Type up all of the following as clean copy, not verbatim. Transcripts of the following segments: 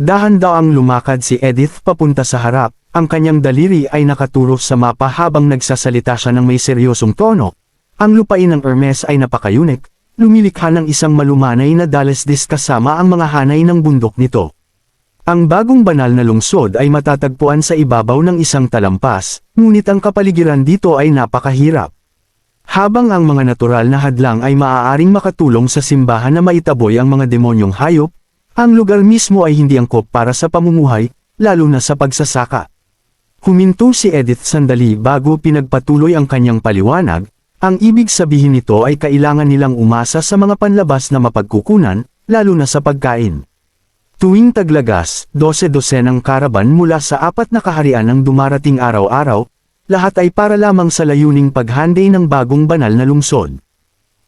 Dahan-daang lumakad si Edith papunta sa harap, ang kanyang daliri ay nakaturo sa mapa habang nagsasalita siya ng may seryosong tono. Ang lupain ng Hermes ay napakayunik, lumilikha ng isang malumanay na dalesdis kasama ang mga hanay ng bundok nito. Ang bagong banal na lungsod ay matatagpuan sa ibabaw ng isang talampas, ngunit ang kapaligiran dito ay napakahirap. Habang ang mga natural na hadlang ay maaaring makatulong sa simbahan na maitaboy ang mga demonyong hayop, ang lugar mismo ay hindi angkop para sa pamumuhay, lalo na sa pagsasaka. Huminto si Edith sandali bago pinagpatuloy ang kanyang paliwanag. Ang ibig sabihin nito ay kailangan nilang umasa sa mga panlabas na mapagkukunan, lalo na sa pagkain. Tuwing taglagas, 12 ng karaban mula sa 4 na kaharian ang dumarating araw-araw, lahat ay para lamang sa layuning paghanday ng bagong banal na lungsod.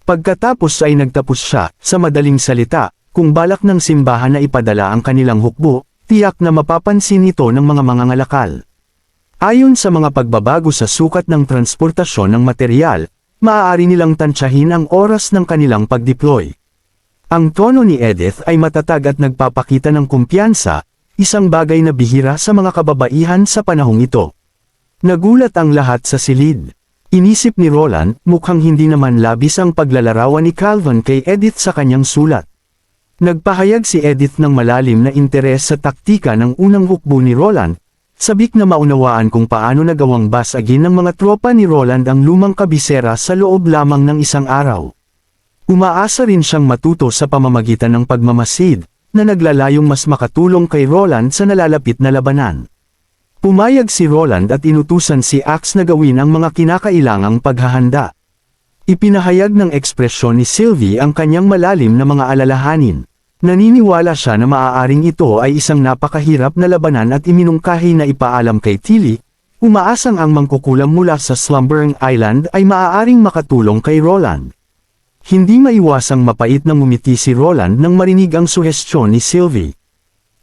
Pagkatapos ay nagtapos siya, sa madaling salita, kung balak ng simbahan na ipadala ang kanilang hukbo, tiyak na mapapansin ito ng mga mangangalakal. Ayon sa mga pagbabago sa sukat ng transportasyon ng materyal, maaari nilang tansyahin ang oras ng kanilang pag-deploy. Ang tono ni Edith ay matatag at nagpapakita ng kumpiyansa, isang bagay na bihira sa mga kababaihan sa panahong ito. Nagulat ang lahat sa silid. Inisip ni Roland, mukhang hindi naman labis ang paglalarawan ni Calvin kay Edith sa kanyang sulat. Nagpahayag si Edith ng malalim na interes sa taktika ng unang hukbo ni Roland, sabik na maunawaan kung paano nagawang basagin ng mga tropa ni Roland ang lumang kabisera sa loob lamang ng isang araw. Umaasa rin siyang matuto sa pamamagitan ng pagmamasid, na naglalayong mas makatulong kay Roland sa nalalapit na labanan. Pumayag si Roland at inutusan si Axe na gawin ang mga kinakailangang paghahanda. Ipinahayag ng ekspresyon ni Sylvie ang kanyang malalim na mga alalahanin. Naniniwala siya na maaaring ito ay isang napakahirap na labanan at iminungkahi na ipaalam kay Tilly, umaasang ang mangkukulam mula sa Slumbering Island ay maaaring makatulong kay Roland. Hindi maiwasang mapait na ngumiti si Roland nang marinig ang suhestyon ni Sylvie.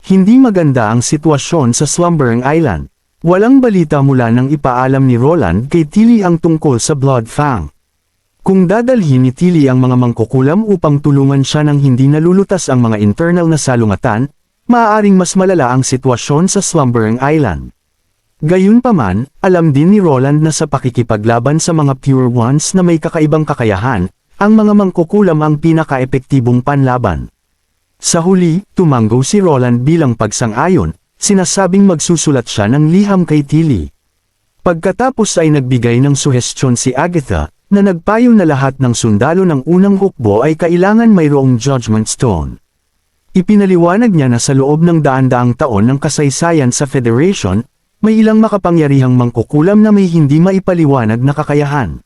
Hindi maganda ang sitwasyon sa Slumbering Island. Walang balita mula nang ipaalam ni Roland kay Tilly ang tungkol sa Blood Fang. Kung dadalhin ni Tilly ang mga mangkukulam upang tulungan siya nang hindi nalulutas ang mga internal na salungatan, maaaring mas malala ang sitwasyon sa Slumbering Island. Gayunpaman, alam din ni Roland na sa pakikipaglaban sa mga Pure Ones na may kakaibang kakayahan, ang mga mangkukulam ang pinaka-epektibong panlaban. Sa huli, tumanggo si Roland bilang pagsang-ayon, sinasabing magsusulat siya ng liham kay Tilly. Pagkatapos ay nagbigay ng suhestyon si Agatha, na nagpayo na lahat ng sundalo ng unang hukbo ay kailangan mayroong Judgment Stone. Ipinaliwanag niya na sa loob ng daan-daang taon ng kasaysayan sa Federation, may ilang makapangyarihang mangkukulam na may hindi maipaliwanag na kakayahan.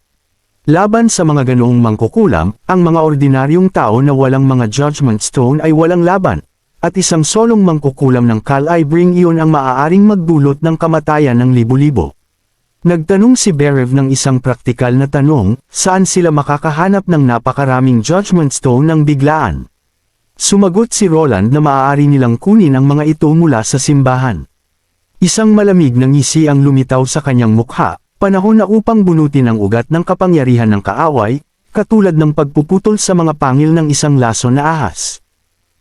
Laban sa mga ganoong mangkukulam, ang mga ordinaryong tao na walang mga Judgment Stone ay walang laban, at isang solong mangkukulam ng Kal ay bring iyon ang maaaring magdulot ng kamatayan ng libo-libo. Nagtanong si Berev ng isang praktikal na tanong, saan sila makakahanap ng napakaraming Judgment Stone ng biglaan? Sumagot si Roland na maaari nilang kunin ang mga ito mula sa simbahan. Isang malamig na ngisi ang lumitaw sa kanyang mukha, panahon na upang bunutin ang ugat ng kapangyarihan ng kaaway, katulad ng pagpuputol sa mga pangil ng isang laso na ahas.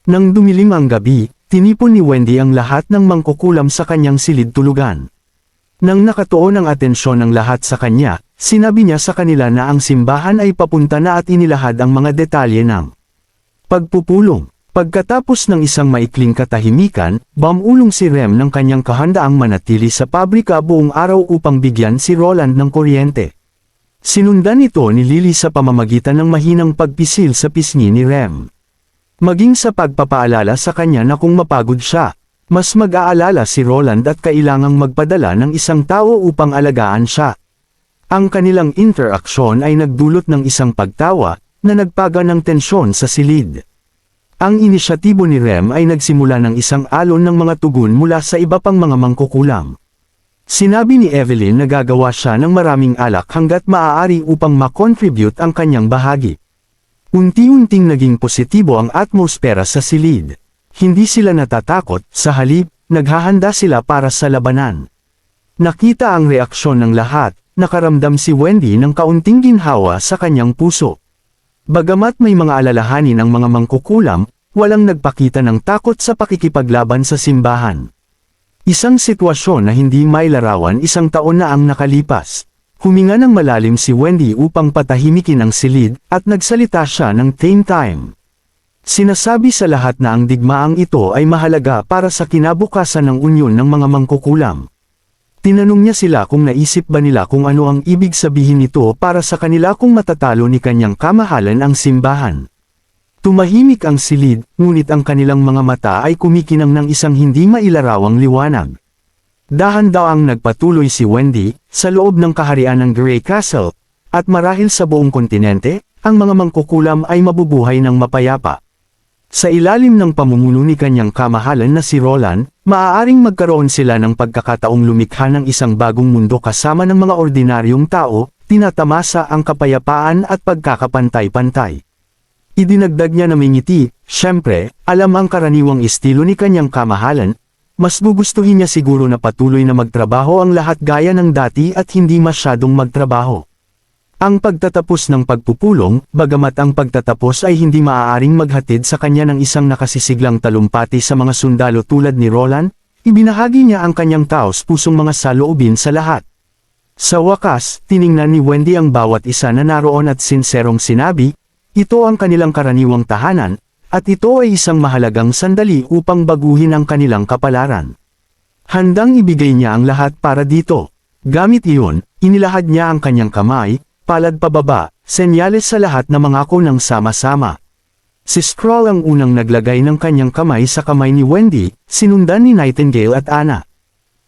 Nang dumilim ang gabi, tinipon ni Wendy ang lahat ng mangkukulam sa kanyang silid tulugan. Nang nakatuon ang atensyon ng lahat sa kanya, sinabi niya sa kanila na ang simbahan ay papunta na at inilahad ang mga detalye ng pagpupulong. Pagkatapos ng isang maikling katahimikan, bumulong si Rem ng kanyang kahandaang manatili sa pabrika buong araw upang bigyan si Roland ng kuryente. Sinundan ito ni Lily sa pamamagitan ng mahinang pagpisil sa pisngi ni Rem. Maging sa pagpapaalala sa kanya na kung mapagod siya, mas mag-aalala si Roland at kailangang magpadala ng isang tao upang alagaan siya. Ang kanilang interaksyon ay nagdulot ng isang pagtawa, na nagpaga ng tensyon sa silid. Ang inisyatibo ni Rem ay nagsimula ng isang alon ng mga tugon mula sa iba pang mga mangkukulam. Sinabi ni Evelyn na gagawa siya ng maraming alak hanggat maaari upang makontribute ang kanyang bahagi. Unti-unting naging positibo ang atmosfera sa silid. Hindi sila natatakot, sa halip, naghahanda sila para sa labanan. Nakita ang reaksyon ng lahat, nakaramdam si Wendy ng kaunting ginhawa sa kanyang puso. Bagamat may mga alalahanin ang mga mangkukulam, walang nagpakita ng takot sa pakikipaglaban sa simbahan. Isang sitwasyon na hindi mailarawan 1 taon na ang nakalipas. Huminga ng malalim si Wendy upang patahimikin ang silid, at nagsalita siya ng tame time. Sinasabi sa lahat na ang digmaang ito ay mahalaga para sa kinabukasan ng unyon ng mga mangkukulam. Tinanong niya sila kung naisip ba nila kung ano ang ibig sabihin nito para sa kanila kung matatalo ni kanyang kamahalan ang simbahan. Tumahimik ang silid, ngunit ang kanilang mga mata ay kumikinang ng isang hindi mailarawang liwanag. Dahan-dahang nagpatuloy si Wendy, sa loob ng kaharian ng Grey Castle, at marahil sa buong kontinente, ang mga mangkukulam ay mabubuhay ng mapayapa. Sa ilalim ng pamumuno ni kanyang kamahalan na si Roland, maaaring magkaroon sila ng pagkakataong lumikha ng isang bagong mundo kasama ng mga ordinaryong tao, tinatamasa ang kapayapaan at pagkakapantay-pantay. Idinagdag niya na may ngiti, syempre, alam ang karaniwang estilo ni kanyang kamahalan, mas gugustuhin niya siguro na patuloy na magtrabaho ang lahat gaya ng dati at hindi masyadong magtrabaho. Ang pagtatapos ng pagpupulong, bagamat ang pagtatapos ay hindi maaaring maghatid sa kanya ng isang nakasisiglang talumpati sa mga sundalo tulad ni Roland, ibinahagi niya ang kanyang taos-pusong mga saloobin sa lahat. Sa wakas, tiningnan ni Wendy ang bawat isa na naroon at sinserong sinabi, ito ang kanilang karaniwang tahanan, at ito ay isang mahalagang sandali upang baguhin ang kanilang kapalaran. Handang ibigay niya ang lahat para dito. Gamit iyon, inilahad niya ang kanyang kamay, palad pababa, senyales sa lahat na mangako ng sama-sama. Si Skrull ang unang naglagay ng kanyang kamay sa kamay ni Wendy, sinundan ni Nightingale at Anna.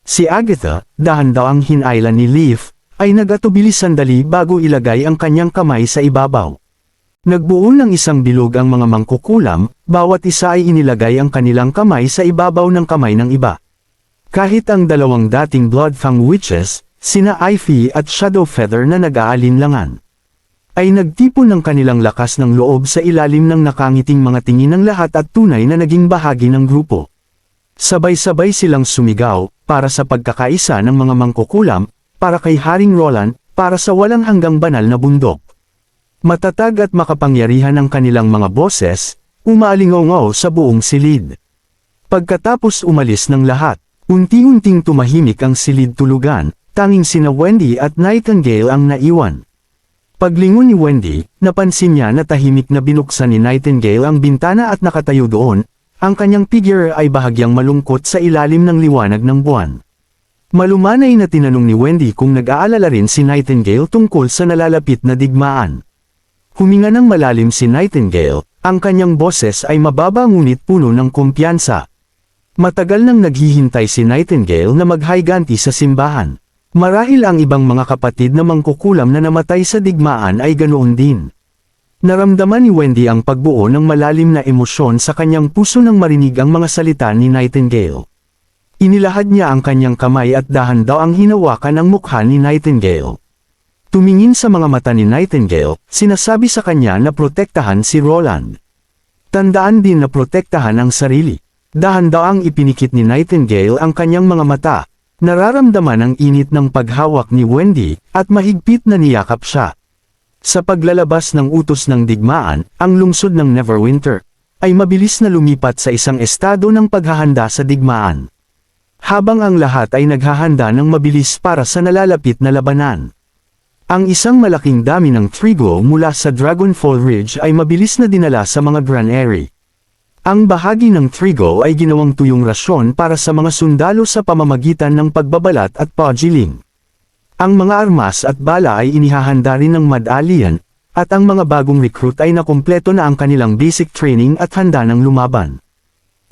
Si Agatha, dahan-dahang hinailan ni Leaf, ay nagatubili sandali bago ilagay ang kanyang kamay sa ibabaw. Nagbuo ng isang bilog ang mga mangkukulam, bawat isa ay inilagay ang kanilang kamay sa ibabaw ng kamay ng iba. Kahit ang dalawang dating Bloodfang Witches, sina Ivy at Shadowfeather na nag-aalinlangan, ay nagtipon ng kanilang lakas ng loob sa ilalim ng nakangiting mga tingin ng lahat at tunay na naging bahagi ng grupo. Sabay-sabay silang sumigaw, para sa pagkakaisa ng mga mangkukulam, para kay Haring Roland, para sa walang hanggang banal na bundok. Matatag at makapangyarihan ang kanilang mga boses, umaalingaw sa buong silid. Pagkatapos umalis ng lahat, unti-unting tumahimik ang silid tulugan, tanging sina Wendy at Nightingale ang naiwan. Paglingon ni Wendy, napansin niya na tahimik na binuksan ni Nightingale ang bintana at nakatayo doon, ang kanyang figure ay bahagyang malungkot sa ilalim ng liwanag ng buwan. Malumanay na tinanong ni Wendy kung nag-aalala rin si Nightingale tungkol sa nalalapit na digmaan. Huminga ng malalim si Nightingale, ang kanyang boses ay mababa ngunit puno ng kumpiyansa. Matagal nang naghihintay si Nightingale na maghayganti sa simbahan. Marahil ang ibang mga kapatid na mangkukulam na namatay sa digmaan ay ganoon din. Naramdaman ni Wendy ang pagbuo ng malalim na emosyon sa kanyang puso nang marinig ang mga salita ni Nightingale. Inilahad niya ang kanyang kamay at dahan-dahang hinawakan ang mukha ni Nightingale. Tumingin sa mga mata ni Nightingale, sinasabi sa kanya na protektahan si Roland. Tandaan din na protektahan ang sarili. Dahan-dahang ipinikit ni Nightingale ang kanyang mga mata. Nararamdaman ang init ng paghawak ni Wendy, at mahigpit na niyakap siya. Sa paglalabas ng utos ng digmaan, ang lungsod ng Neverwinter, ay mabilis na lumipat sa isang estado ng paghahanda sa digmaan. Habang ang lahat ay naghahanda ng mabilis para sa nalalapit na labanan. Ang isang malaking dami ng trigo mula sa Dragonfall Ridge ay mabilis na dinala sa mga granary. Ang bahagi ng trigo ay ginawang tuyong rasyon para sa mga sundalo sa pamamagitan ng pagbabalat at puggiling. Ang mga armas at bala ay inihahanda rin ng Mad-Allian, at ang mga bagong recruit ay nakumpleto na ang kanilang basic training at handa ng lumaban.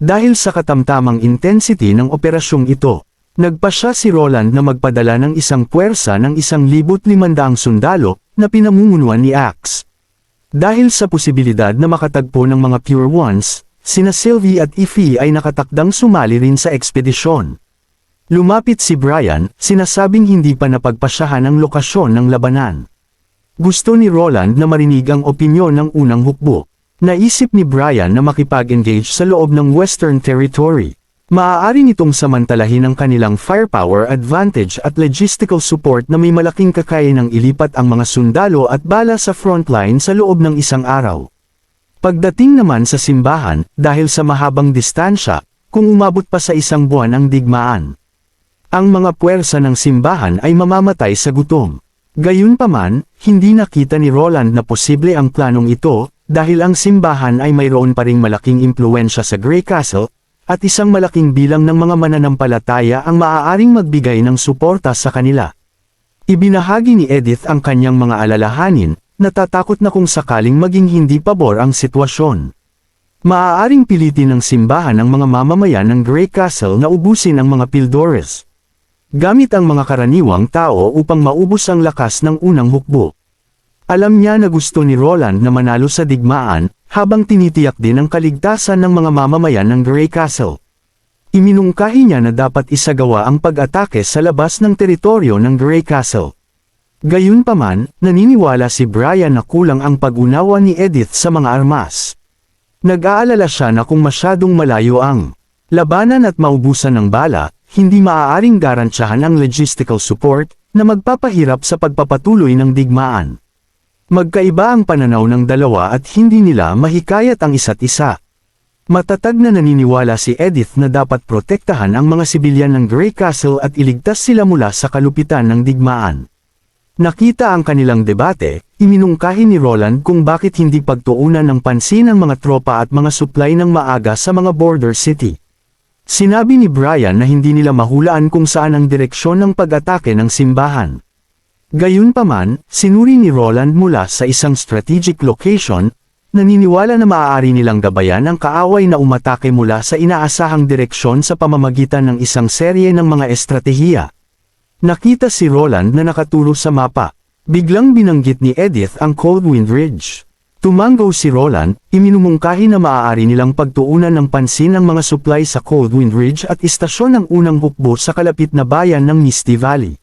Dahil sa katamtamang intensity ng operasyong ito, nagpasya si Roland na magpadala ng isang puwersa ng 1,500 sundalo na pinamumunuan ni Axe. Dahil sa posibilidad na makatagpo ng mga Pure Ones, sina Sylvie at Ify ay nakatakdang sumali rin sa ekspedisyon. Lumapit si Brian, sinasabing hindi pa napagpasyahan ang lokasyon ng labanan. Gusto ni Roland na marinig ang opinyon ng unang hukbo. Naisip ni Brian na makipag-engage sa loob ng Western Territory. Maaari nitong samantalahin ang kanilang firepower advantage at logistical support na may malaking kakayanang ilipat ang mga sundalo at bala sa frontline sa loob ng isang araw. Pagdating naman sa simbahan, dahil sa mahabang distansya, kung umabot pa sa 1 buwan ang digmaan, ang mga puwersa ng simbahan ay mamamatay sa gutom. Gayunpaman, hindi nakita ni Roland na posible ang planong ito, dahil ang simbahan ay mayroon pa ring malaking impluwensya sa Grey Castle, at isang malaking bilang ng mga mananampalataya ang maaaring magbigay ng suporta sa kanila. Ibinahagi ni Edith ang kanyang mga alalahanin, natatakot na kung sakaling maging hindi pabor ang sitwasyon. Maaaring pilitin ng simbahan ang mga mamamayan ng Grey Castle na ubusin ang mga Pildores, gamit ang mga karaniwang tao upang maubos ang lakas ng unang hukbo. Alam niya na gusto ni Roland na manalo sa digmaan, habang tinitiyak din ang kaligtasan ng mga mamamayan ng Grey Castle. Iminungkahi niya na dapat isagawa ang pag-atake sa labas ng teritoryo ng Grey Castle. Gayunpaman, naniniwala si Brian na kulang ang pag-unawa ni Edith sa mga armas. Nag-aalala siya na kung masyadong malayo ang labanan at maubusan ng bala, hindi maaaring garantyahan ang logistical support na magpapahirap sa pagpapatuloy ng digmaan. Magkaiba ang pananaw ng dalawa at hindi nila mahikayat ang isa't isa. Matatag na naniniwala si Edith na dapat protektahan ang mga sibilyan ng Grey Castle at iligtas sila mula sa kalupitan ng digmaan. Nakita ang kanilang debate, iminungkahi ni Roland kung bakit hindi pagtuunan ng pansin ang mga tropa at mga supply ng maaga sa mga border city. Sinabi ni Brian na hindi nila mahulaan kung saan ang direksyon ng pag-atake ng simbahan. Gayunpaman, sinuri ni Roland mula sa isang strategic location, naniniwala na maaari nilang gabayan ang kaaway na umatake mula sa inaasahang direksyon sa pamamagitan ng isang serye ng mga estratehiya. Nakita si Roland na nakaturo sa mapa. Biglang binanggit ni Edith ang Coldwind Ridge. Tumanggaw si Roland, iminumungkahi na maaari nilang pagtuunan ng pansin ang mga supply sa Coldwind Ridge at istasyon ng unang hukbo sa kalapit na bayan ng Misty Valley.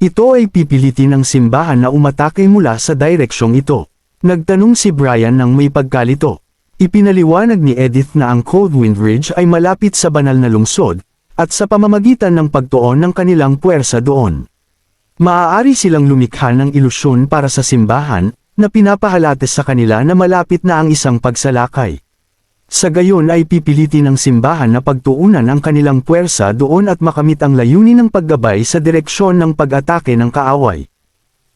Ito ay pipilitin ng simbahan na umatake mula sa direksyong ito. Nagtanong si Brian ng may pagkalito. Ipinaliwanag ni Edith na ang Coldwind Ridge ay malapit sa banal na lungsod, at sa pamamagitan ng pagtuon ng kanilang puwersa doon, maaari silang lumikha ng ilusyon para sa simbahan, na pinapahalates sa kanila na malapit na ang isang pagsalakay. Sa gayon ay pipilitin ng simbahan na pagtuunan ang kanilang puwersa doon at makamit ang layunin ng paggabay sa direksyon ng pag-atake ng kaaway.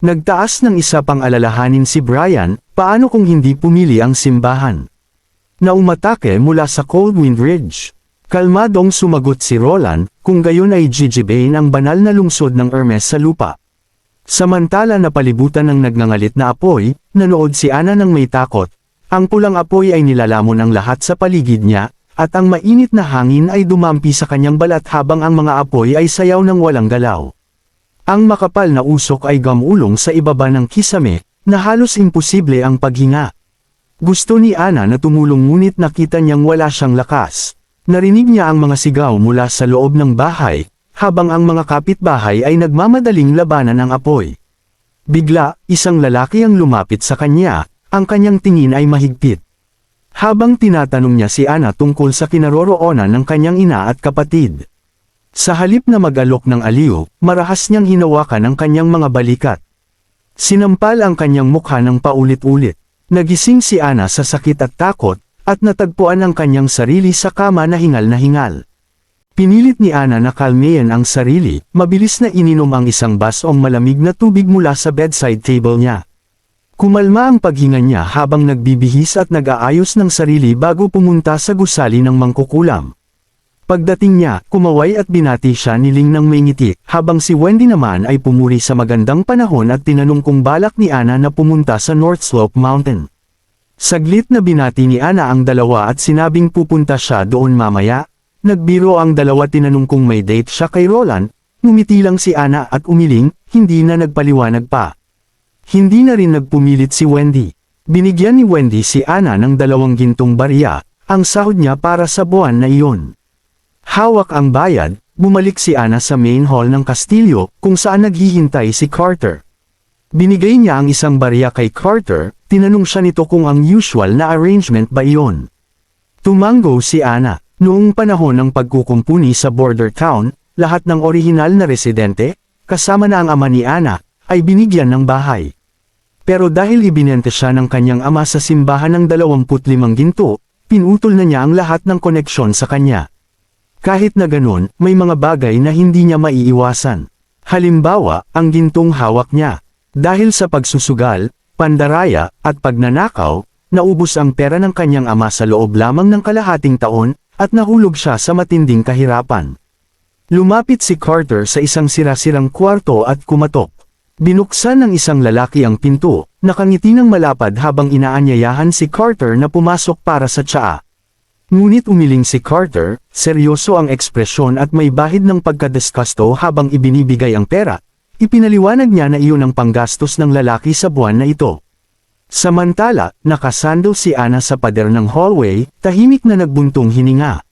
Nagtaas ng isa pang alalahanin si Brian, paano kung hindi pumili ang simbahan na umatake mula sa Coldwind Ridge? Kalmadong sumagot si Roland, kung gayon ay jijibain ang banal na lungsod ng Hermes sa lupa. Samantala na palibutan ng nagngangalit na apoy, nanood si Ana ng may takot. Ang pulang apoy ay nilalamon ang lahat sa paligid niya, at ang mainit na hangin ay dumampi sa kanyang balat habang ang mga apoy ay sayaw ng walang galaw. Ang makapal na usok ay gamulong sa ibaba ng kisame, na halos imposible ang paghinga. Gusto ni Ana na tumulong ngunit nakita niyang wala siyang lakas. Narinig niya ang mga sigaw mula sa loob ng bahay, habang ang mga kapitbahay ay nagmamadaling labanan ang apoy. Bigla, isang lalaki ang lumapit sa kanya, ang kanyang tingin ay mahigpit. Habang tinatanong niya si Ana tungkol sa kinaroroonan ng kanyang ina at kapatid. Sa halip na mag-alok ng aliw, marahas niyang hinawakan ang kanyang mga balikat. Sinampal ang kanyang mukha ng paulit-ulit. Nagising si Ana sa sakit at takot, at natagpuan ang kanyang sarili sa kama na hingal. Pinilit ni Ana na kalmayan ang sarili, mabilis na ininom ang isang basong malamig na tubig mula sa bedside table niya. Kumalma ang paghinga niya habang nagbibihis at nag-aayos ng sarili bago pumunta sa gusali ng mangkukulam. Pagdating niya, kumaway at binati siya ni Ling ng may ngiti, habang si Wendy naman ay pumuri sa magandang panahon at tinanong kung balak ni Ana na pumunta sa North Slope Mountain. Saglit na binati ni Ana ang dalawa at sinabing pupunta siya doon mamaya. Nagbiro ang dalawa, tinanong kung may date siya kay Roland, ngumiti lang si Ana at umiling, hindi na nagpaliwanag pa. Hindi na rin nagpumilit si Wendy. Binigyan ni Wendy si Ana ng 2 gintong barya, ang sahod niya para sa buwan na iyon. Hawak ang bayad, bumalik si Ana sa main hall ng kastilyo, kung saan naghihintay si Carter. Binigay niya ang isang barya kay Carter, tinanong siya nito kung ang usual na arrangement ba iyon. Tumanggo si Ana. Noong panahon ng pagkukumpuni sa border town, lahat ng orihinal na residente, kasama na ang ama ni Ana, ay binigyan ng bahay. Pero dahil ibinente siya ng kanyang ama sa simbahan ng 25 ginto, pinutol na niya ang lahat ng koneksyon sa kanya. Kahit na ganun, may mga bagay na hindi niya maiiwasan. Halimbawa, ang gintong hawak niya. Dahil sa pagsusugal, pandaraya, at pagnanakaw, naubos ang pera ng kanyang ama sa loob lamang ng kalahating taon, at nahulog siya sa matinding kahirapan. Lumapit si Carter sa isang sira-sirang kwarto at kumatok. Binuksan ng isang lalaki ang pinto, nakangiti ng malapad habang inaanyayahan si Carter na pumasok para sa tsaa. Ngunit umiling si Carter, seryoso ang ekspresyon at may bahid ng pagkadisgusto habang ibinibigay ang pera. Ipinaliwanag niya na iyon ang panggastos ng lalaki sa buwan na ito. Samantala, nakasando si Anna sa pader ng hallway, tahimik na nagbuntong hininga.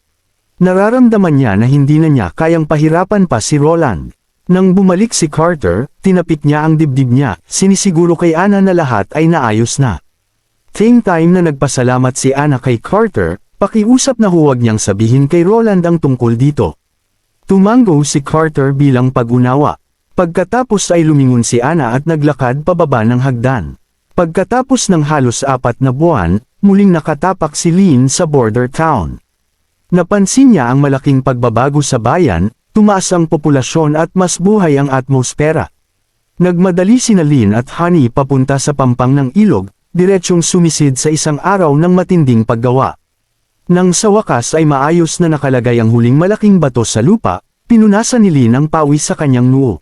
Nararamdaman niya na hindi na niya kayang pahirapan pa si Roland. Nang bumalik si Carter, tinapik niya ang dibdib niya, sinisiguro kay Anna na lahat ay naayos na. Same time na nagpasalamat si Anna kay Carter, pakiusap na huwag niyang sabihin kay Roland ang tungkol dito. Tumango si Carter bilang pag-unawa. Pagkatapos ay lumingon si Anna at naglakad pababa ng hagdan. Pagkatapos ng halos 4 na buwan, muling nakatapak si Lynn sa border town. Napansin niya ang malaking pagbabago sa bayan, tumaas ang populasyon at mas buhay ang atmosfera. Nagmadali sina Lynn at Honey papunta sa pampang ng ilog, diretsyong sumisid sa isang araw ng matinding paggawa. Nang sa wakas ay maayos na nakalagay ang huling malaking bato sa lupa, pinunasan ni Lynn ang pawis sa kanyang noo.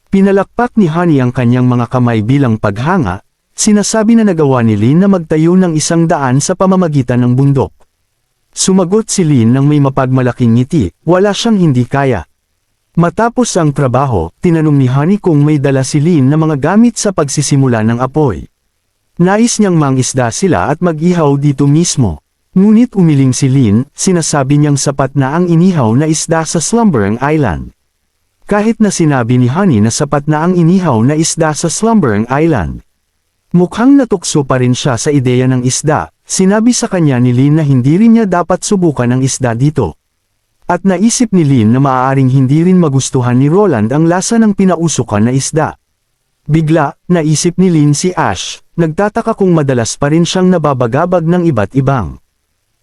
Pinalakpak ni Honey ang kanyang mga kamay bilang paghanga, sinasabi na nagawa ni Lynn na magtayo ng 100 sa pamamagitan ng bundok. Sumagot si Lynn ng may mapagmalaking ngiti, wala siyang hindi kaya. Matapos ang trabaho, tinanong ni Honey kung may dala si Lynn na mga gamit sa pagsisimula ng apoy. Nais niyang mangisda sila at mag-ihaw dito mismo. Ngunit umiling si Lynn, sinasabi niyang sapat na ang inihaw na isda sa Slumbering Island. Kahit na sinabi ni Honey na sapat na ang inihaw na isda sa Slumbering Island. Mukhang natukso pa rin siya sa ideya ng isda, sinabi sa kanya ni Lynn na hindi rin niya dapat subukan ang isda dito. At naisip ni Lynn na maaaring hindi rin magustuhan ni Roland ang lasa ng pinausukan na isda. Bigla, naisip ni Lynn si Ash, nagtataka kung madalas pa rin siyang nababagabag ng iba't ibang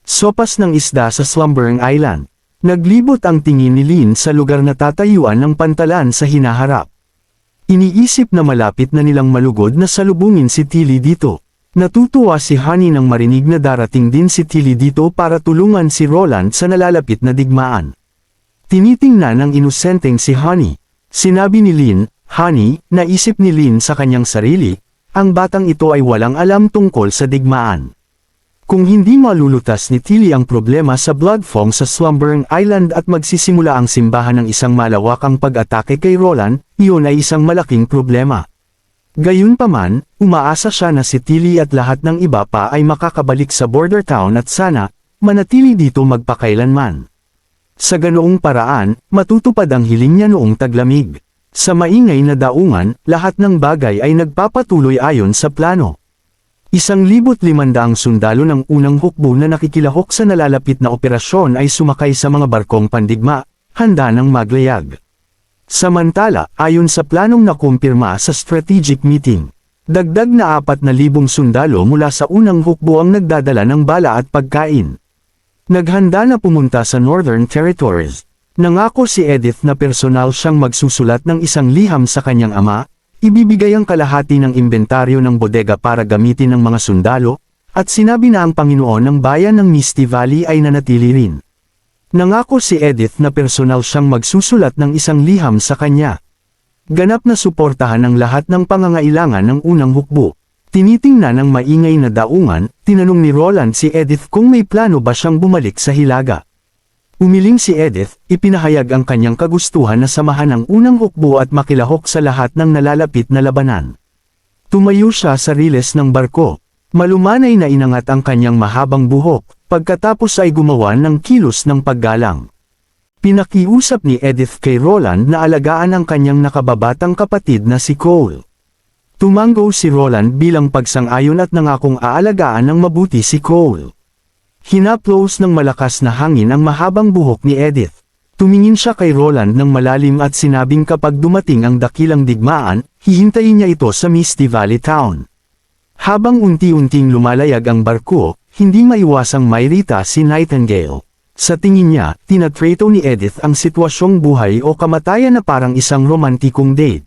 sopas ng isda sa Slumbering Island. Naglibot ang tingin ni Lynn sa lugar na tatayuan ng pantalan sa hinaharap. Iniisip na malapit na nilang malugod na salubungin si Tilly dito. Natutuwa si Honey nang marinig na darating din si Tilly dito para tulungan si Roland sa nalalapit na digmaan. Tinitingnan ng inosenteng si Honey. Sinabi ni Lynn, Honey, naisip ni Lynn sa kanyang sarili, ang batang ito ay walang alam tungkol sa digmaan. Kung hindi malulutas ni Tilly ang problema sa Bloodfong sa Slumbering Island at magsisimula ang simbahan ng isang malawakang pag-atake kay Roland, iyon ay isang malaking problema. Gayunpaman, umaasa siya na si Tilly at lahat ng iba pa ay makakabalik sa border town at sana, manatili dito magpakailanman. Sa ganoong paraan, matutupad ang hiling niya noong taglamig. Sa maingay na daungan, lahat ng bagay ay nagpapatuloy ayon sa plano. 1,500 sundalo ng unang hukbo na nakikilahok sa nalalapit na operasyon ay sumakay sa mga barkong pandigma, handa ng maglayag. Samantala, ayon sa planong nakumpirma sa strategic meeting, dagdag na 4,000 sundalo mula sa unang hukbo ang nagdadala ng bala at pagkain. Naghanda na pumunta sa Northern Territories. Nangako si Edith na personal siyang magsusulat ng isang liham sa kanyang ama, ibibigay ang kalahati ng inventaryo ng bodega para gamitin ng mga sundalo, at sinabi na ang Panginoon ng bayan ng Misty Valley ay nanatili rin. Nangako si Edith na personal siyang magsusulat ng isang liham sa kanya. Ganap na suportahan ang lahat ng pangangailangan ng unang hukbo. Tinitingnan ng maingay na daungan, tinanong ni Roland si Edith kung may plano ba siyang bumalik sa Hilaga. Umiling si Edith, ipinahayag ang kanyang kagustuhan na samahan ang unang hukbo at makilahok sa lahat ng nalalapit na labanan. Tumayo siya sa riles ng barko. Malumanay na inangat ang kanyang mahabang buhok, pagkatapos ay gumawa ng kilos ng paggalang. Pinakiusap ni Edith kay Roland na alagaan ang kanyang nakababatang kapatid na si Cole. Tumango si Roland bilang pagsang-ayon at nangakong aalagaan ng mabuti si Cole. Hinaplos ng malakas na hangin ang mahabang buhok ni Edith. Tumingin siya kay Roland ng malalim at sinabing kapag dumating ang dakilang digmaan, hihintayin niya ito sa Misty Valley Town. Habang unti-unting lumalayag ang barko, hindi maiwasang mairita si Nightingale. Sa tingin niya, tinatrato ni Edith ang sitwasyong buhay o kamatayan na parang isang romantikong date.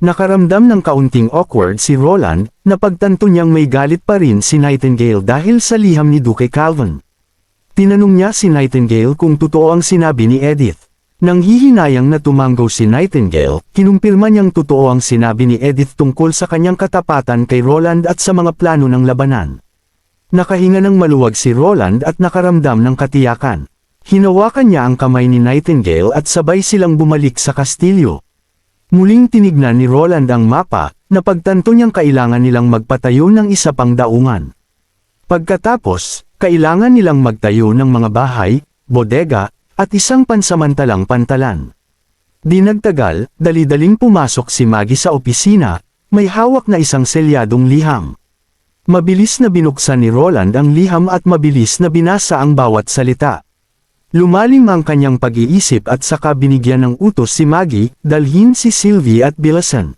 Nakaramdam ng kaunting awkward si Roland, na pagtanto niyang may galit pa rin si Nightingale dahil sa liham ni Duke Calvin. Tinanong niya si Nightingale kung totoo ang sinabi ni Edith. Nang hihinayang na tumanggo si Nightingale, kinumpirma niyang totoo ang sinabi ni Edith tungkol sa kanyang katapatan kay Roland at sa mga plano ng labanan. Nakahinga ng maluwag si Roland at nakaramdam ng katiyakan. Hinawakan niya ang kamay ni Nightingale at sabay silang bumalik sa kastilyo. Muling tinignan ni Roland ang mapa, na pagtanto niyang kailangan nilang magpatayo ng isa pang daungan. Pagkatapos, kailangan nilang magtayo ng mga bahay, bodega, at isang pansamantalang pantalan. Di nagtagal, dali-daling pumasok si Maggie sa opisina, may hawak na isang selyadong liham. Mabilis na binuksan ni Roland ang liham at mabilis na binasa ang bawat salita. Lumalim ang kanyang pag-iisip at saka binigyan ng utos si Maggie, dalhin si Sylvie at Billason.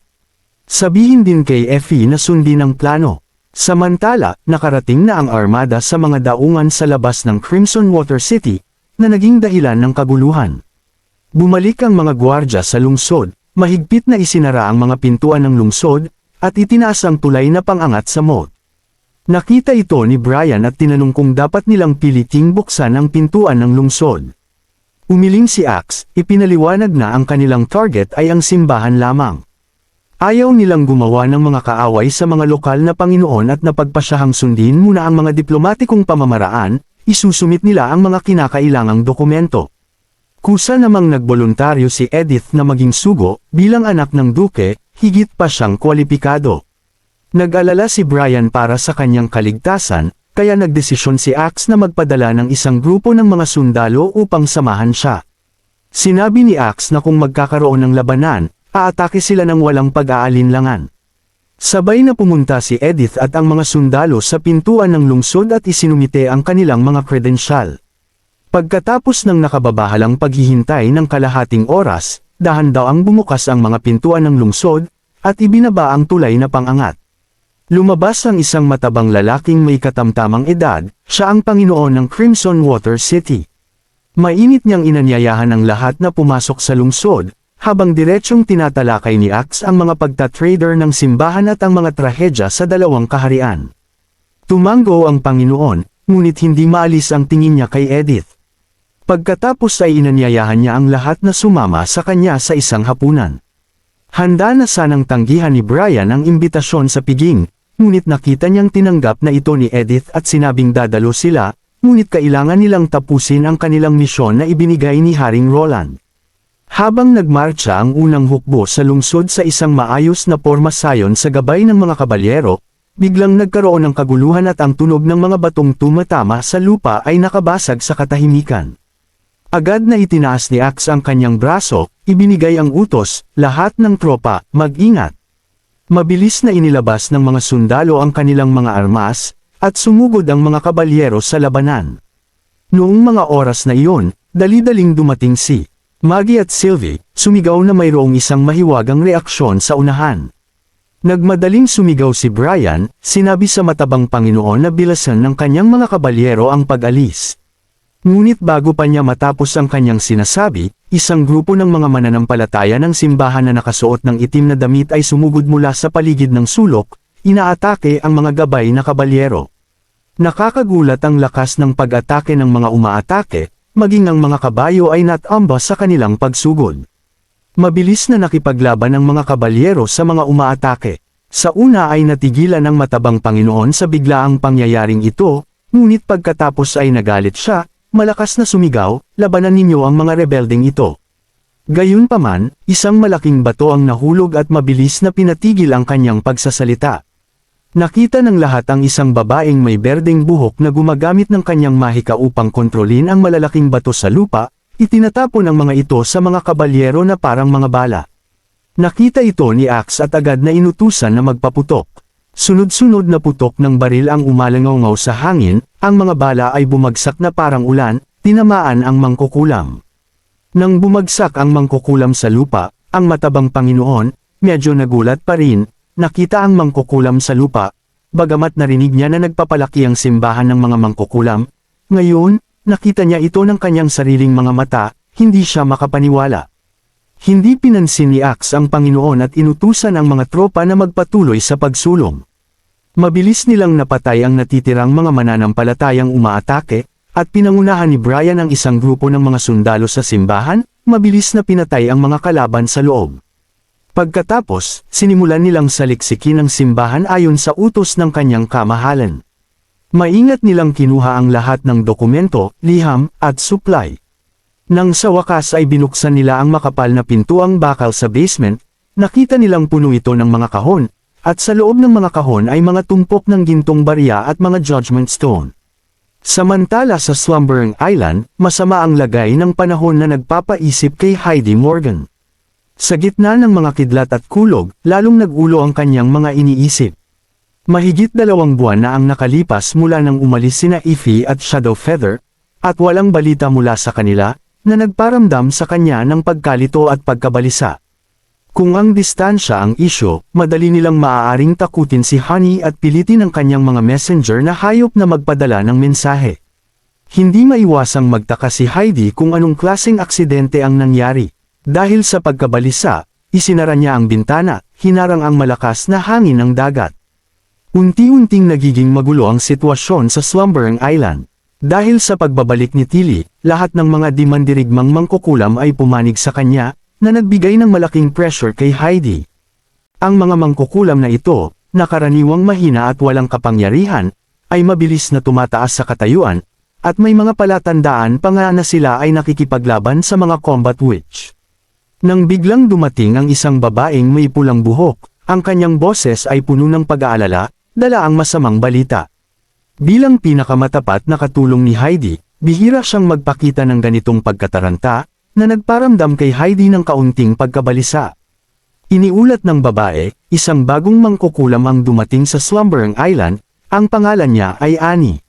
Sabihin din kay Effie na sundin ang plano. Samantala, nakarating na ang armada sa mga daungan sa labas ng Crimson Water City, na naging dahilan ng kaguluhan. Bumalik ang mga gwardya sa lungsod, mahigpit na isinara ang mga pintuan ng lungsod, at itinaas ang tulay na pangangat sa moat. Nakita ito ni Brian at tinanong kung dapat nilang piliting buksan ang pintuan ng lungsod. Umiling si Axe, ipinaliwanag na ang kanilang target ay ang simbahan lamang. Ayaw nilang gumawa ng mga kaaway sa mga lokal na Panginoon at napagpasyahang sundin muna ang mga diplomatikong pamamaraan, isusumit nila ang mga kinakailangang dokumento. Kusa namang nagboluntaryo si Edith na maging sugo, bilang anak ng duke, higit pa siyang kwalipikado. Nag-alala si Brian para sa kanyang kaligtasan, kaya nagdesisyon si Axe na magpadala ng isang grupo ng mga sundalo upang samahan siya. Sinabi ni Axe na kung magkakaroon ng labanan, aatake sila ng walang pag-aalinlangan. Sabay na pumunta si Edith at ang mga sundalo sa pintuan ng lungsod at isinumite ang kanilang mga kredensyal. Pagkatapos ng nakababahalang paghihintay ng kalahating oras, dahan-daang bumukas ang mga pintuan ng lungsod, at ibinaba ang tulay na pangangat. Lumabas ang isang matabang lalaking may katamtamang edad, siya ang Panginoon ng Crimson Water City. Mainit niyang inanyayahan ang lahat na pumasok sa lungsod, habang diretsyong tinatalakay ni Axe ang mga pagtatrader ng simbahan at ang mga trahedya sa dalawang kaharian. Tumanggo ang Panginoon, ngunit hindi maalis ang tingin niya kay Edith. Pagkatapos ay inanyayahan niya ang lahat na sumama sa kanya sa isang hapunan. Handa na sanang tanggihan ni Brian ang imbitasyon sa piging, ngunit nakita niyang tinanggap na ito ni Edith at sinabing dadalo sila, ngunit kailangan nilang tapusin ang kanilang misyon na ibinigay ni Haring Roland. Habang nagmarcha ang unang hukbo sa lungsod sa isang maayos na pormasayon sa gabay ng mga kabalyero, biglang nagkaroon ng kaguluhan at ang tunog ng mga batong tumatama sa lupa ay nakabasag sa katahimikan. Agad na itinaas ni Axe ang kanyang braso, ibinigay ang utos, lahat ng tropa, mag-ingat. Mabilis na inilabas ng mga sundalo ang kanilang mga armas, at sumugod ang mga kabalyero sa labanan. Noong mga oras na iyon, dali-daling dumating si Maggie at Sylvie, sumigaw na mayroong isang mahiwagang reaksyon sa unahan. Nagmadaling sumigaw si Brian, sinabi sa matabang Panginoon na bilasan ng kanyang mga kabalyero ang pag-alis. Ngunit bago pa niya matapos ang kanyang sinasabi, isang grupo ng mga mananampalataya ng simbahan na nakasuot ng itim na damit ay sumugod mula sa paligid ng sulok, inaatake ang mga gabay na kabalyero. Nakakagulat ang lakas ng pag-atake ng mga umaatake, maging ang mga kabayo ay natamba sa kanilang pagsugod. Mabilis na nakipaglaban ang mga kabalyero sa mga umaatake. Sa una ay natigilan ng matabang Panginoon sa biglaang pangyayaring ito, ngunit pagkatapos ay nagalit siya, malakas na sumigaw, labanan ninyo ang mga rebeldeng ito. Gayunpaman, isang malaking bato ang nahulog at mabilis na pinatigil ang kanyang pagsasalita. Nakita ng lahat ang isang babaeng may berdeng buhok na gumagamit ng kanyang mahika upang kontrolin ang malalaking bato sa lupa, itinatapon ang mga ito sa mga kabalyero na parang mga bala. Nakita ito ni Axe at agad na inutusan na magpaputok. Sunod-sunod na putok ng baril ang umalangaw sa hangin, ang mga bala ay bumagsak na parang ulan, tinamaan ang mangkukulam. Nang bumagsak ang mangkukulam sa lupa, ang matabang Panginoon, medyo nagulat pa rin, nakita ang mangkukulam sa lupa, bagamat narinig niya na nagpapalaki ang simbahan ng mga mangkukulam. Ngayon, nakita niya ito ng kanyang sariling mga mata, hindi siya makapaniwala. Hindi pinansin ni Axe ang Panginoon at inutusan ang mga tropa na magpatuloy sa pagsulong. Mabilis nilang napatay ang natitirang mga mananampalatayang umaatake, at pinangunahan ni Brian ang isang grupo ng mga sundalo sa simbahan, mabilis na pinatay ang mga kalaban sa loob. Pagkatapos, sinimulan nilang saliksikin ang simbahan ayon sa utos ng kanyang kamahalan. Maingat nilang kinuha ang lahat ng dokumento, liham, at supply. Nang sa wakas ay binuksan nila ang makapal na pintuang bakal sa basement, nakita nilang puno ito ng mga kahon, at sa loob ng mga kahon ay mga tumpok ng gintong barya at mga judgment stone. Samantala sa Slumbering Island, masama ang lagay ng panahon na nagpapaisip kay Heidi Morgan. Sa gitna ng mga kidlat at kulog, lalong nag-ulo ang kanyang mga iniisip. Mahigit 2 buwan na ang nakalipas mula nang umalis sina Ify at Shadowfeather, at walang balita mula sa kanila, na nagparamdam sa kanya ng pagkalito at pagkabalisa. Kung ang distansya ang isyo, madali nilang maaaring takutin si Honey at pilitin ang kanyang mga messenger na hayop na magpadala ng mensahe. Hindi maiwasang magtaka si Heidi kung anong klaseng aksidente ang nangyari. Dahil sa pagkabalisa, isinara niya ang bintana, hinarang ang malakas na hangin ng dagat. Unti-unting nagiging magulo ang sitwasyon sa Slumbering Island. Dahil sa pagbabalik ni Tilly, lahat ng mga dimandirigmang mangkukulam ay pumanig sa kanya, na nagbigay ng malaking pressure kay Heidi. Ang mga mangkukulam na ito, na karaniwang mahina at walang kapangyarihan, ay mabilis na tumataas sa katayuan, at may mga palatandaan pa nga na sila ay nakikipaglaban sa mga combat witch. Nang biglang dumating ang isang babaeng may pulang buhok, ang kanyang boses ay puno ng pag-aalala, dala ang masamang balita. Bilang pinakamatapat na katulong ni Heidi, bihira siyang magpakita ng ganitong pagkataranta, na nagparamdam kay Heidi ng kaunting pagkabalisa. Iniulat ng babae, isang bagong mangkukulam ang dumating sa Slumbering Island, ang pangalan niya ay Annie.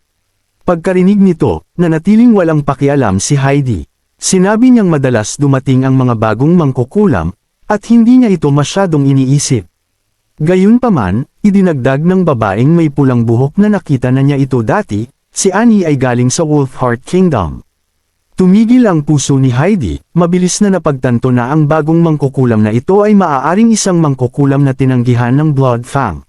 Pagkarinig nito, nanatiling walang pakialam si Heidi. Sinabi niyang madalas dumating ang mga bagong mangkukulam, at hindi niya ito masyadong iniisip. Gayunpaman, idinagdag ng babaeng may pulang buhok na nakita na niya ito dati, si Annie ay galing sa Wolfheart Kingdom. Tumigil ang puso ni Heidi, mabilis na napagtanto na ang bagong mangkukulam na ito ay maaaring isang mangkukulam na tinanggihan ng Blood Fang.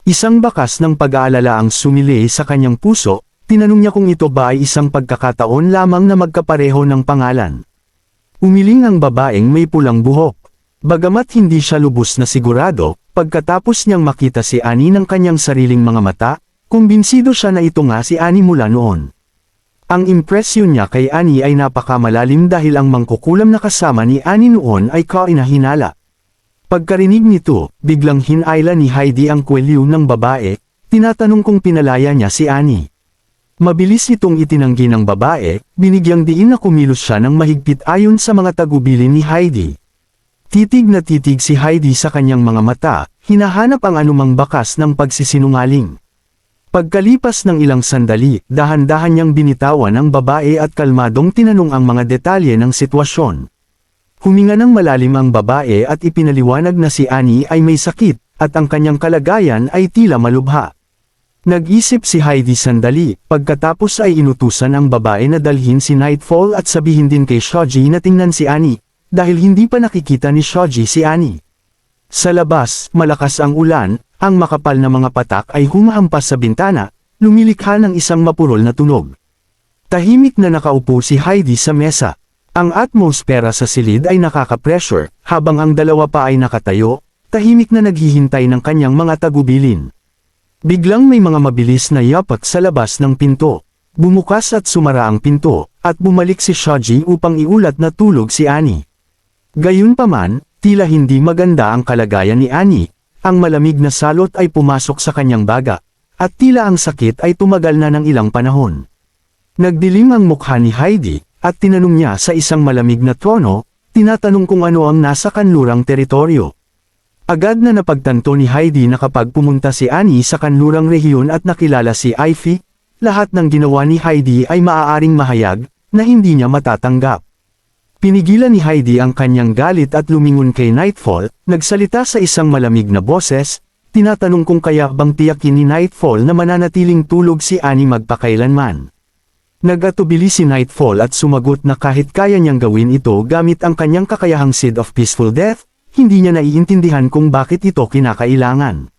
Isang bakas ng pag-aalala ang sumili sa kanyang puso. Tinanong niya kung ito ba ay isang pagkakataon lamang na magkapareho ng pangalan. Umiling ang babaeng may pulang buhok. Bagamat hindi siya lubos na sigurado, pagkatapos niyang makita si Annie ng kanyang sariling mga mata, kumbinsido siya na ito nga si Annie mula noon. Ang impresyon niya kay Annie ay napakamalalim dahil ang mangkukulam na kasama ni Annie noon ay kainahinala. Pagkarinig nito, biglang hinayla ni Heidi ang kwelyo ng babae, tinatanong kung pinalaya niya si Annie. Mabilis itong itinanggi ng babae, binigyang diin na kumilos siya ng mahigpit ayon sa mga tagubilin ni Heidi. Titig na titig si Heidi sa kanyang mga mata, hinahanap ang anumang bakas ng pagsisinungaling. Pagkalipas ng ilang sandali, dahan-dahan niyang binitawan ang babae at kalmadong tinanong ang mga detalye ng sitwasyon. Huminga ng malalim ang babae at ipinaliwanag na si Annie ay may sakit, at ang kanyang kalagayan ay tila malubha. Nag-isip si Heidi sandali, pagkatapos ay inutusan ang babae na dalhin si Nightfall at sabihin din kay Shoji na tingnan si Annie, dahil hindi pa nakikita ni Shoji si Annie. Sa labas, malakas ang ulan, ang makapal na mga patak ay humahampas sa bintana, lumilikha ng isang mapurol na tunog. Tahimik na nakaupo si Heidi sa mesa. Ang atmosfera sa silid ay nakaka-pressure, habang ang dalawa pa ay nakatayo, tahimik na naghihintay ng kanyang mga tagubilin. Biglang may mga mabilis na yapak sa labas ng pinto. Bumukas at sumara ang pinto, at bumalik si Shoji upang iulat na tulog si Annie. Gayunpaman, tila hindi maganda ang kalagayan ni Annie, ang malamig na salot ay pumasok sa kanyang baga, at tila ang sakit ay tumagal na ng ilang panahon. Nagdilim ang mukha ni Heidi, at tinanong niya sa isang malamig na tono, tinatanong kung ano ang nasa kanlurang teritoryo. Agad na napagtanto ni Heidi na kapag pumunta si Annie sa kanlurang rehiyon at nakilala si Ify, lahat ng ginawa ni Heidi ay maaaring mahayag, na hindi niya matatanggap. Pinigilan ni Heidi ang kanyang galit at lumingon kay Nightfall, nagsalita sa isang malamig na boses, tinatanong kung kaya bang tiyakin ni Nightfall na mananatiling tulog si Annie magpakailanman. Nag-atubili si Nightfall at sumagot na kahit kaya niyang gawin ito gamit ang kanyang kakayahang Seed of Peaceful Death, hindi niya naiintindihan kung bakit ito kinakailangan.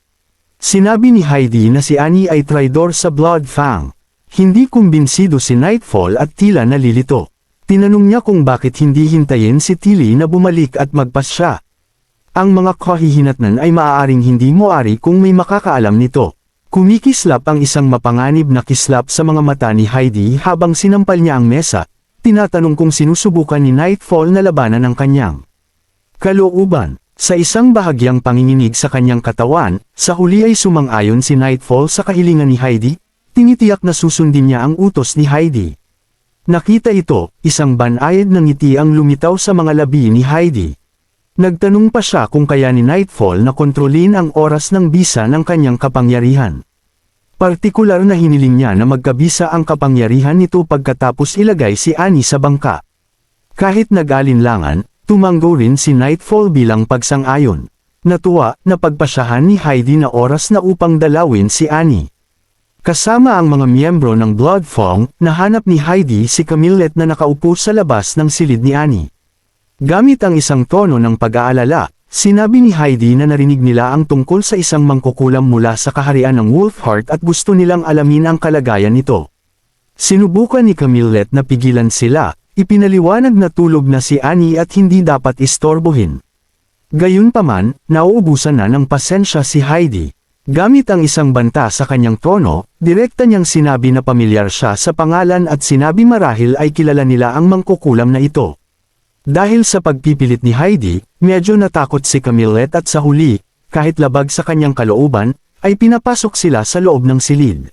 Sinabi ni Heidi na si Annie ay traidor sa Blood Fang. Hindi kumbinsido si Nightfall at tila nalilito. Tinanong niya kung bakit hindi hintayin si Tilly na bumalik at magpasya. Ang mga kahihinatnan ay maaaring hindi moari kung may makakaalam nito. Kumikislap ang isang mapanganib na kislap sa mga mata ni Heidi habang sinampal niya ang mesa, tinatanong kung sinusubukan ni Nightfall na labanan ang kanyang kalooban. Sa isang bahagyang panginginig sa kanyang katawan, sa huli ay sumang-ayon si Nightfall sa kahilingan ni Heidi, tinitiyak na susundin niya ang utos ni Heidi. Nakita ito, isang banayad na ngiti ang lumitaw sa mga labi ni Heidi. Nagtanong pa siya kung kaya ni Nightfall na kontrolin ang oras ng bisa ng kanyang kapangyarihan. Partikular na hiniling niya na magkabisa ang kapangyarihan nito pagkatapos ilagay si Annie sa bangka. Kahit nag-alinlangan, tumanggo rin si Nightfall bilang pagsang-ayon. Natuwa na pagpasyahan ni Heidi na oras na upang dalawin si Annie. Kasama ang mga miyembro ng Blood Fang, nahanap ni Heidi si Camillet na nakaupo sa labas ng silid ni Annie. Gamit ang isang tono ng pag-aalala, sinabi ni Heidi na narinig nila ang tungkol sa isang mangkukulam mula sa kaharian ng Wolfheart at gusto nilang alamin ang kalagayan nito. Sinubukan ni Camillet na pigilan sila, ipinaliwanag na tulog na si Annie at hindi dapat istorbohin. Gayunpaman, nauubusan na ng pasensya si Heidi. Gamit ang isang banta sa kanyang tono, direkta niyang sinabi na pamilyar siya sa pangalan at sinabi marahil ay kilala nila ang mangkukulam na ito. Dahil sa pagpipilit ni Heidi, medyo natakot si Camillet at sa huli, kahit labag sa kanyang kalooban, ay pinapasok sila sa loob ng silid.